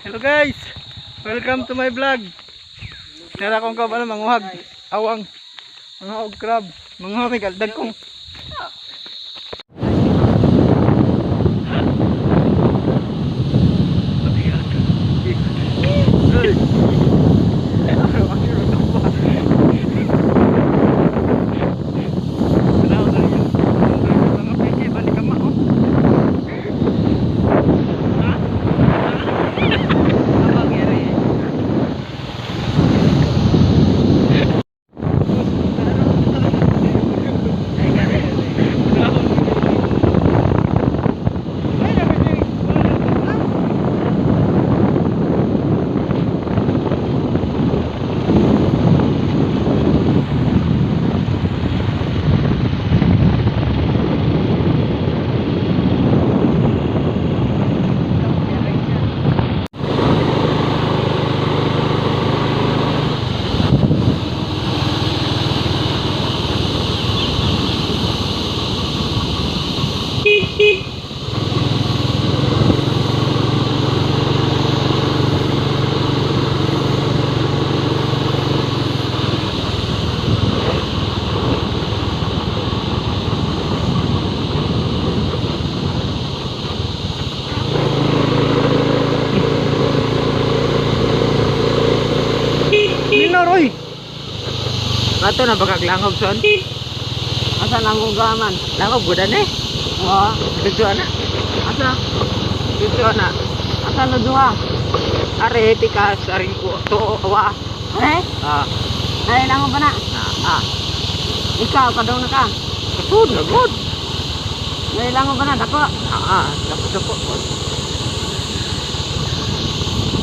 Hello guys, welcome to my vlog. Nara kong kabalo manguhag awang manguhag crab, manguhag galdag kong Roy. Ato na baka langob son. Asa langob gaman? Langob gudan eh. Oo, dito ana. Asa? Dito ana. Asa no duha? Are tikas ari ko to wa. Ah. Ay langob ba na? Ikaw kadaw na ka. Good, good. Ay langob ba na dako? Dako.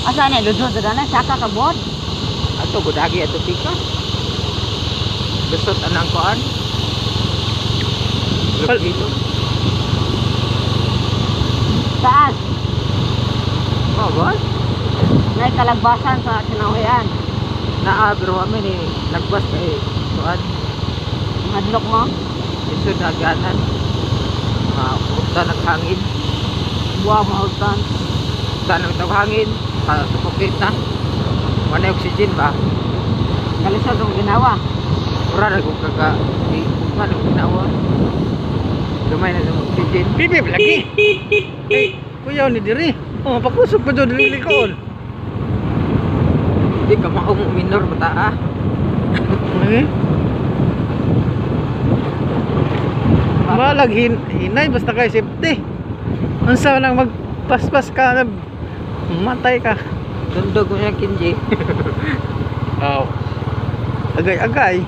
Asa na dudod na saka ka bod? Ato gudagi ato tika. Besot anang koan. Dito. Saan? Oh, bos. May kalagbasan sa kinawian. Pero kami ni nagbas kay koan. Hadlok mo? Isod aganan. Utan naghangin. Buwa mautan. Utan naghangin. Sukit na. Mana oksigen ba? Kalisod ang ginawa. Pura na kung kaga mana ginawa. Gamay na sa oksigen. Bibib lagi. Eh, kuyaw ni diri. Oh, pakusog pa do diri likod. Hindi ka maong minor bata ah. Malag hinay basta kay safety. Unsa nang magpaspas ka matay ka. Tundog mo yung kinji. Oh. Agay-agay.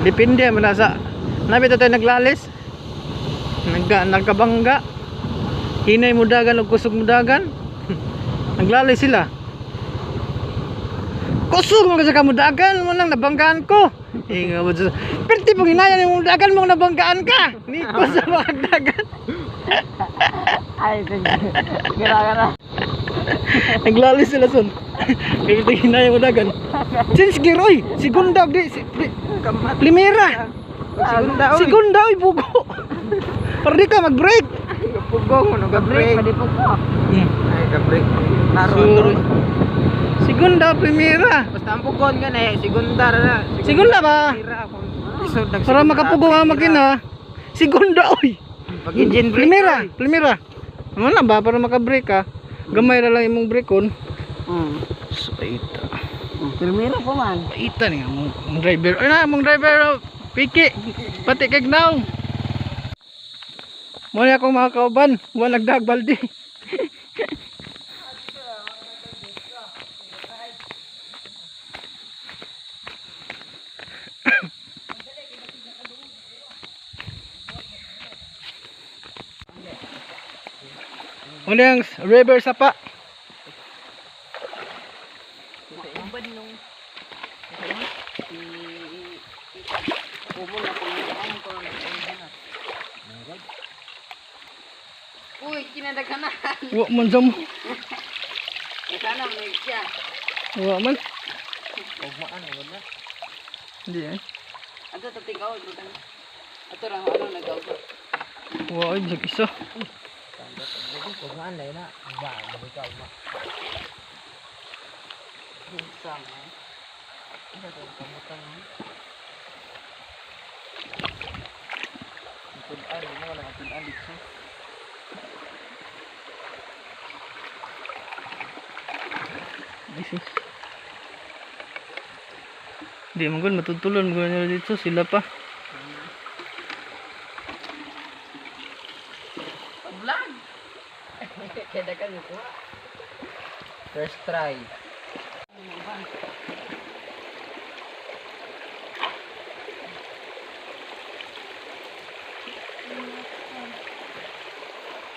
Depende man sa nabi tayo naglalis. Nagkabangga. Hinay mo dagan o kusog mo dagan. Naglalis sila. Kusog mo kasi kamudagan mo nang nabanggaan ko. Perti pong hinayan mo dagan mong nabanggaan ka. Ni ko sa mga dagan. Ay, gira-gira. Naglalis sila son. Kaya hinaya mo dagan. Since giroy, segunda di primera. Segunda oy bugo. Perdi ka mag-break. Pugong mo nag-break. Pwede pugo. Ay, ka-break. Sorry. Segunda primera. Basta ang pugon ka na eh, segunda na. Segunda ba? Para makapugo ang makina. Segunda oy. Pag engine brake. Primera. Ano na ba para maka-break ka? Gamay na lang imong brake-on. So ita. Primera po man. Ita ni mong driver. Ay na mong driver piki. Pati kay now. Mo ni akong mga kauban, wala nagdag balde. Ano yung river sapa? Uy, kinadaganan. Wa man sa mo. Sana mo siya. Wa man. Ugmaan wala. Hindi eh. Ato tatigaw ito. Ato ra ano nagaw. Wow, ay isa. Kumaan na ba, ikaw ma. Sama. Ito kamutang. Tunan mo wala tunan dito. Isi. Di mungkin matutulon mo dito sila pa. Vlog. Kaya kan ko. First try.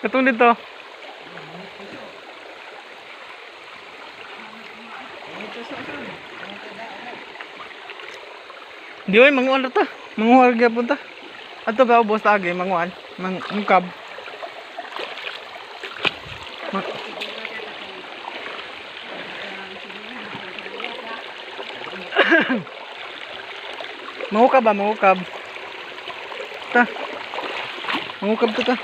Katong dito. Di oy manguan ra ta. Manguar gyapon ta. Ato ba ubos ta agi manguan, mangkab. Mangukab ba, mangukab. Ta. Mangukab to ta.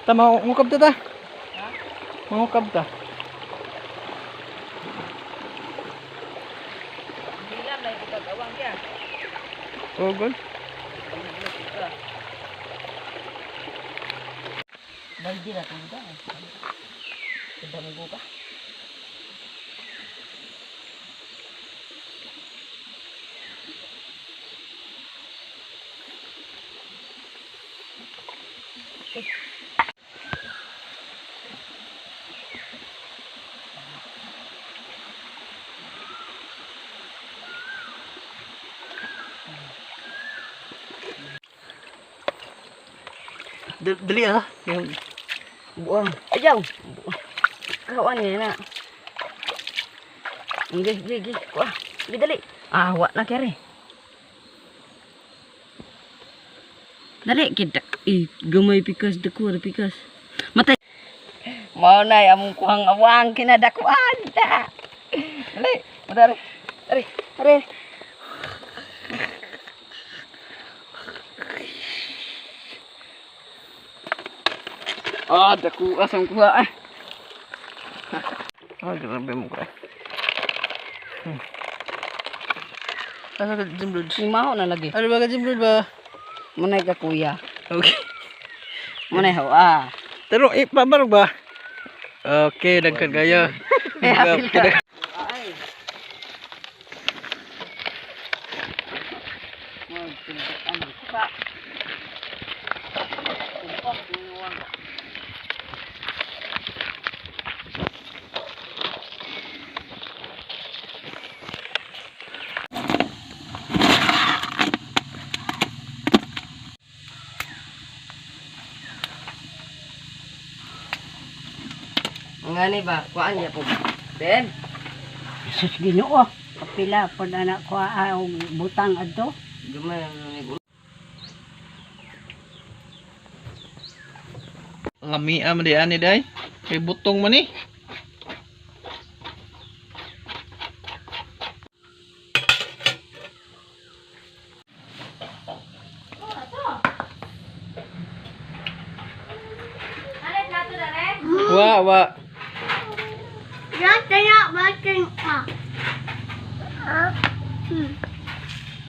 Ta mangukab ta ta. Mangukab ta. Bilang na ito kagawang kya. Oh, good. Baldi na ito ba? Sedang buka. Dali ah. Yung Buang. Ayaw. Kawan niya na. Gih. Wah, dali. Wak na kere. Dali kita. Gamay pikas dako ada pikas. Matay. Mau na among kuhang awang kinadakuan. Dali. Dari. Daku asam kuha eh. grabe mo ka. Asa ka jimblod? Limaho na lagi. Ano ba ka jimblod ba? Munay ka kuya. Okay. Munay hawa. Pero pabarog ba? Okay, dagkan kayo. Ay. Mau pindah anak pak. Pindah buang. Ngani ba? Kuan ya po. Ben. Sus Ginoo, kapila po na na ko butang adto. Gumay ni gulo. Lami am di ani day. Kay butong man ni. Wa. Ya, tanya makin.